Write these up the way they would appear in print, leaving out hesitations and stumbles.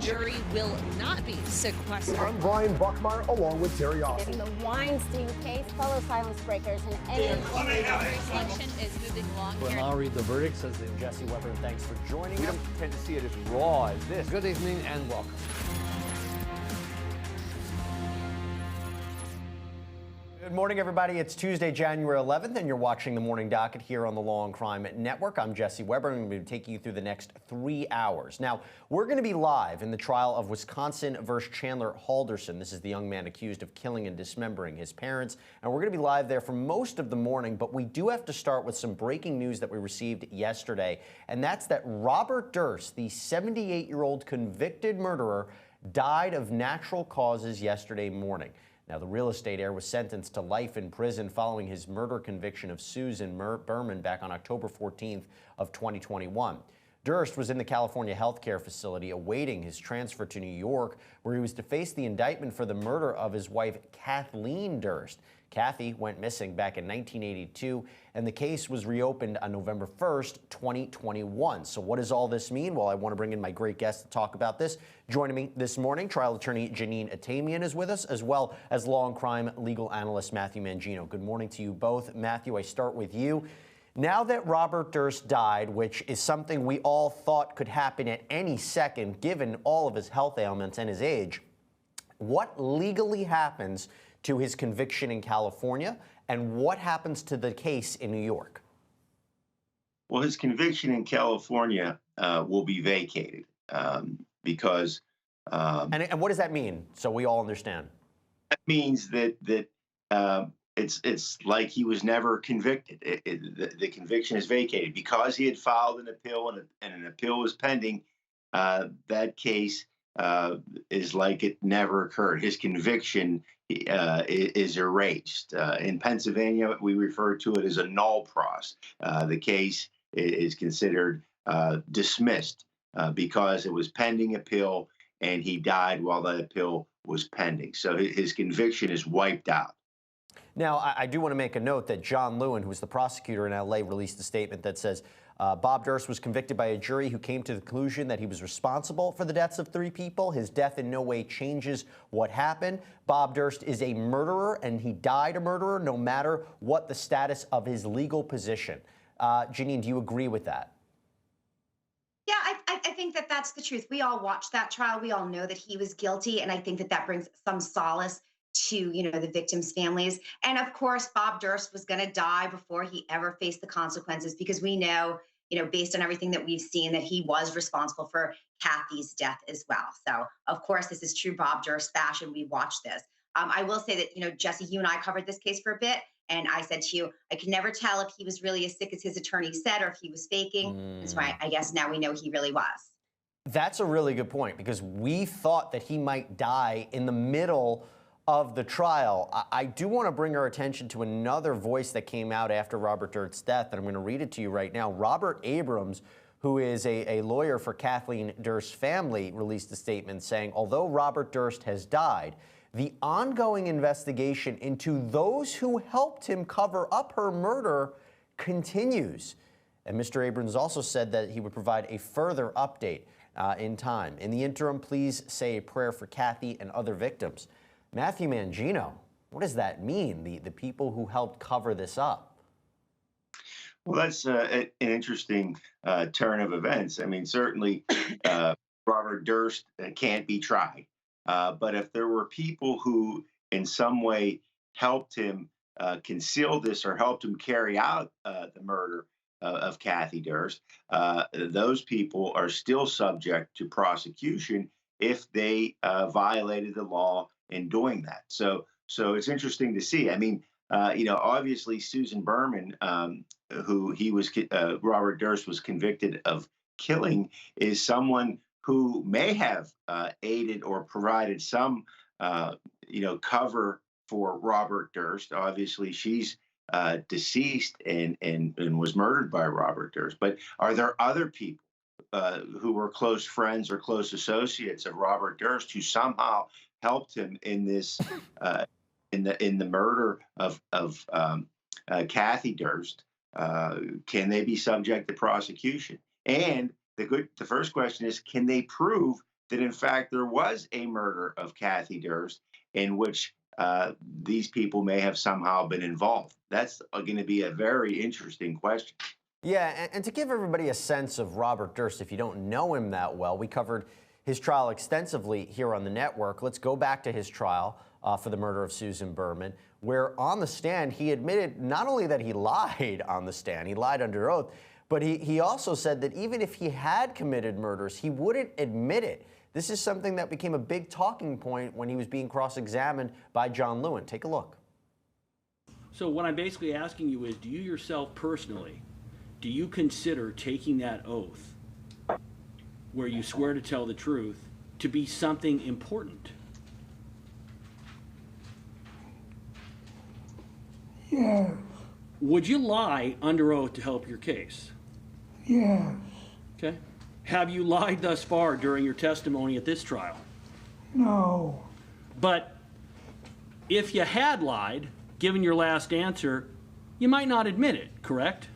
jury will not be sequestered. I'm Brian Buckmeyer, along with Terry Austin. In the Weinstein case, fellow silence breakers and any... Jury selection is moving along We'll here. now read the verdict, says Jesse Weber. Thanks for joining us. We don't tend to see it as raw as this. Good evening and welcome. Good morning, everybody. It's Tuesday, January 11th, and you're watching the Morning Docket here on the Law and Crime Network. I'm Jesse Weber, and I'm going to be taking you through the next 3 hours. Now, we're going to be live in the trial of Wisconsin versus Chandler Halderson. This is the young man accused of killing and dismembering his parents, and we're going to be live there for most of the morning, but we do have to start with some breaking news that we received yesterday, and that's that Robert Durst, the 78-year-old convicted murderer, died of natural causes yesterday morning. Now, the real estate heir was sentenced to life in prison following his murder conviction of Susan Berman back on October 14th of 2021. Durst was in the California healthcare facility awaiting his transfer to New York, where he was to face the indictment for the murder of his wife, Kathleen Durst. Kathy went missing back in 1982, and the case was reopened on November 1st, 2021. So what does all this mean? Well, I want to bring in my great guest to talk about this. Joining me this morning, trial attorney Janine Atamian is with us, as well as law and crime legal analyst Matthew Mangino. Good morning to you both. Matthew, I start with you. Now that Robert Durst died, which is something we all thought could happen at any second, given all of his health ailments and his age, what legally happens to his conviction in California, and what happens to the case in New York? Well, his conviction in California will be vacated because... and what does that mean, so we all understand? That means that it's like he was never convicted. The conviction is vacated. Because he had filed an appeal and an appeal was pending, that case is like it never occurred. His conviction is erased. In Pennsylvania, we refer to it as a null pros. The case is considered dismissed because it was pending appeal and he died while that appeal was pending. So his conviction is wiped out. Now, I do want to make a note that John Lewin, who was the prosecutor in L.A., released a statement that says Bob Durst was convicted by a jury who came to the conclusion that he was responsible for the deaths of 3 people. His death in no way changes what happened. Bob Durst is a murderer, and he died a murderer no matter what the status of his legal position. Janine, do you agree with that? Yeah, I think that that's the truth. We all watched that trial. We all know that he was guilty, and I think that that brings some solace to, the victims' families. And of course, Bob Durst was going to die before he ever faced the consequences, because we know, based on everything that we've seen, that he was responsible for Kathy's death as well. So of course, this is true Bob Durst fashion. We watched this. I will say that, Jesse, you and I covered this case for a bit. And I said to you, I could never tell if he was really as sick as his attorney said, or if he was faking. And so I guess now we know he really was. That's a really good point, because we thought that he might die in the middle of the trial. I do want to bring our attention to another voice that came out after Robert Durst's death, and I'm going to read it to you right now. Robert Abrams, who is a lawyer for Kathleen Durst's family, released a statement saying, although Robert Durst has died, the ongoing investigation into those who helped him cover up her murder continues. And Mr. Abrams also said that he would provide a further update in time. In the interim, please say a prayer for Kathy and other victims. Matthew Mangino, what does that mean, the people who helped cover this up? Well, that's an interesting turn of events. I mean, certainly Robert Durst can't be tried. But if there were people who in some way helped him conceal this or helped him carry out the murder of Kathy Durst, those people are still subject to prosecution if they violated the law in doing that. So it's interesting to see. I mean, obviously Susan Berman, who Robert Durst was convicted of killing, is someone who may have aided or provided some, cover for Robert Durst. Obviously, she's deceased and was murdered by Robert Durst. But are there other people who were close friends or close associates of Robert Durst who somehow helped him in this in the murder of Kathy Durst? Can they be subject to prosecution? And the first question is, can they prove that in fact there was a murder of Kathy Durst in which these people may have somehow been involved. That's going to be a very interesting question. Yeah, and to give everybody a sense of Robert Durst, if you don't know him that well, we covered his trial extensively here on the network. Let's go back to his trial for the murder of Susan Berman, where on the stand he admitted not only that he lied on the stand, he lied under oath, but he also said that even if he had committed murders, he wouldn't admit it. This is something that became a big talking point when he was being cross-examined by John Lewin. Take a look. So what I'm basically asking you is, do you yourself personally, do you consider taking that oath where you swear to tell the truth to be something important? Yes. Would you lie under oath to help your case? Yes. Okay. Have you lied thus far during your testimony at this trial? No. But if you had lied, given your last answer, you might not admit it, correct?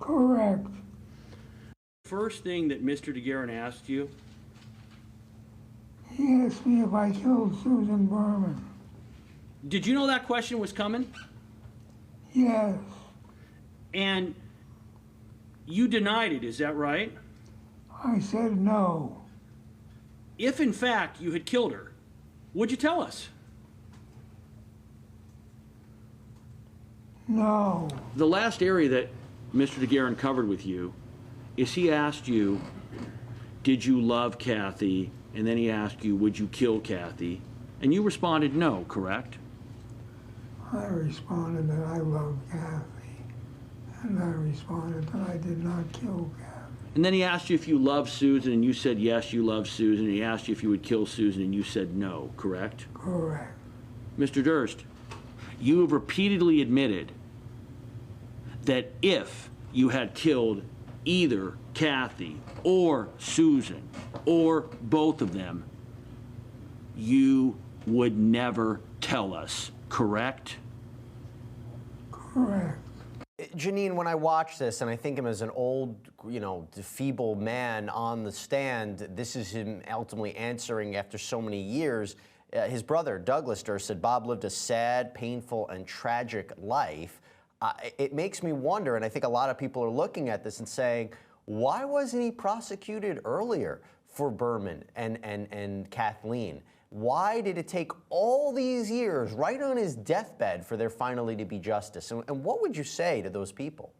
Correct. First thing that Mr. DeGuerin asked you, He asked me if I killed Susan Berman. did you know that question was coming? Yes. And you denied it, is that right? I said no. If in fact you had killed her, would you tell us? No. The last area that Mr. DeGuerin covered with you is he asked you, did you love Kathy? And then he asked you, would you kill Kathy? And you responded no, correct? I responded that I loved Kathy. And I responded that I did not kill Kathy. And then he asked you if you loved Susan, and you said yes, you love Susan. And he asked you if you would kill Susan, and you said no, correct? Correct. Mr. Durst, you have repeatedly admitted that if you had killed either Kathy or Susan or both of them, you would never tell us, correct? Correct. Janine, when I watch this and I think him as an old, feeble man on the stand, this is him ultimately answering after so many years. His brother, Duglas Durst, said Bob lived a sad, painful, and tragic life. It makes me wonder, and I think a lot of people are looking at this and saying, why wasn't he prosecuted earlier for Berman and Kathleen? Why did it take all these years, right on his deathbed, for there finally to be justice? And what would you say to those people?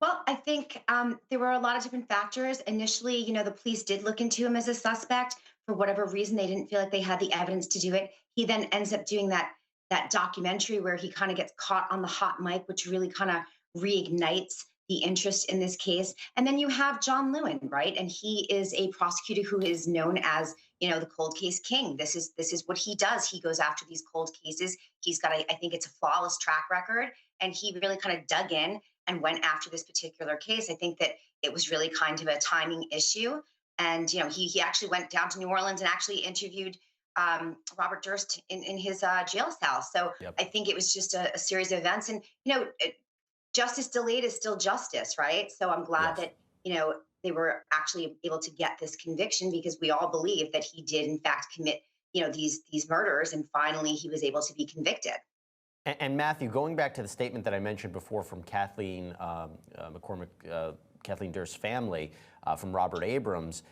Well, I think there were a lot of different factors. Initially, the police did look into him as a suspect. For whatever reason, they didn't feel like they had the evidence to do it. He then ends up doing that documentary where he kind of gets caught on the hot mic, which really kind of reignites the interest in this case. And then you have John Lewin, right? And he is a prosecutor who is known as, the cold case king. This is what he does. He goes after these cold cases. He's got, I think it's a flawless track record. And he really kind of dug in and went after this particular case. I think that it was really kind of a timing issue. And, he actually went down to New Orleans and actually interviewed Robert Durst in his jail cell. So yep. I think it was just a series of events. And, justice delayed is still justice, right? So I'm glad that, they were actually able to get this conviction, because we all believe that he did, in fact, commit, these murders. And finally, he was able to be convicted. And Matthew, going back to the statement that I mentioned before from Kathleen McCormack, Kathleen Durst's family, from Robert Abrams,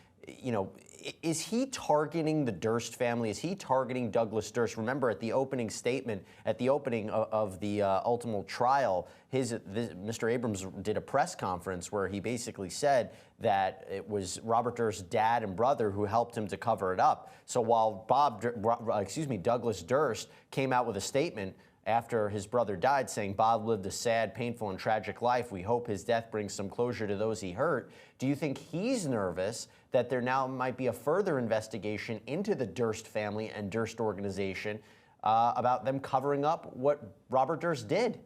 is he targeting the Durst family? Is he targeting Duglas Durst? Remember, at the opening statement, at the opening of the ultimate trial, Mr. Abrams did a press conference where he basically said that it was Robert Durst's dad and brother who helped him to cover it up. So while Duglas Durst came out with a statement after his brother died saying Bob lived a sad, painful, and tragic life, we hope his death brings some closure to those he hurt, do you think he's nervous that there now might be a further investigation into the Durst family and Durst organization about them covering up what Robert Durst did?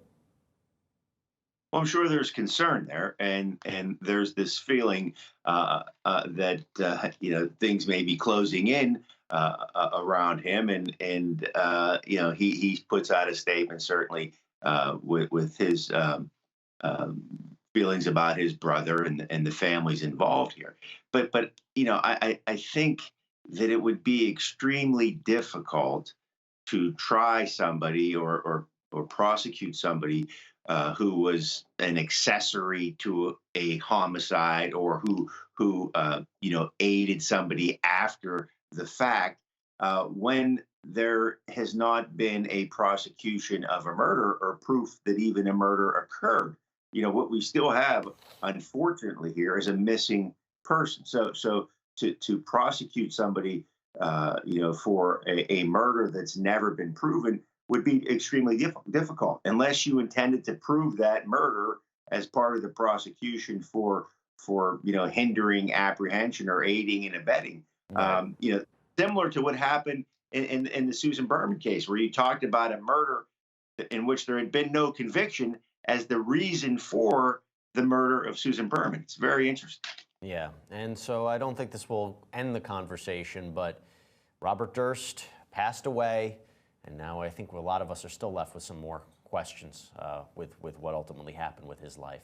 Well, I'm sure there's concern there, and there's this feeling that things may be closing in around him, and he puts out a statement certainly with his feelings about his brother and the families involved here. But I think that it would be extremely difficult to try somebody or prosecute somebody who was an accessory to a homicide, or who aided somebody after the fact, when there has not been a prosecution of a murder or proof that even a murder occurred. What we still have, unfortunately, here is a missing person. So to prosecute somebody, for a murder that's never been proven would be extremely difficult, unless you intended to prove that murder as part of the prosecution for hindering apprehension or aiding and abetting. Right. Similar to what happened in the Susan Berman case, where you talked about a murder in which there had been no conviction as the reason for the murder of Susan Berman. It's very interesting. Yeah, and so I don't think this will end the conversation, but Robert Durst passed away, and now I think a lot of us are still left with some more questions with what ultimately happened with his life.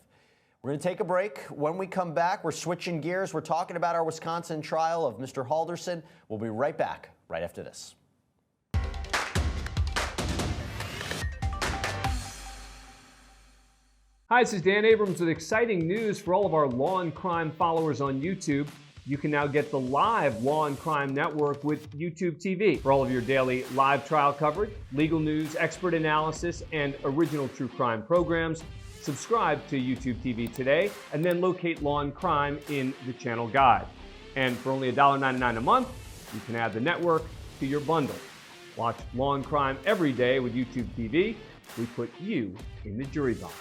We're going to take a break. When we come back, we're switching gears. We're talking about our Wisconsin trial of Mr. Halderson. We'll be right back right after this. Hi, this is Dan Abrams with exciting news for all of our Law and Crime followers on YouTube. You can now get the live Law and Crime Network with YouTube TV for all of your daily live trial coverage, legal news, expert analysis, and original true crime programs. Subscribe to YouTube TV today, and then locate Law and Crime in the channel guide. And for only $1.99 a month, you can add the network to your bundle. Watch Law and Crime every day with YouTube TV. We put you in the jury box.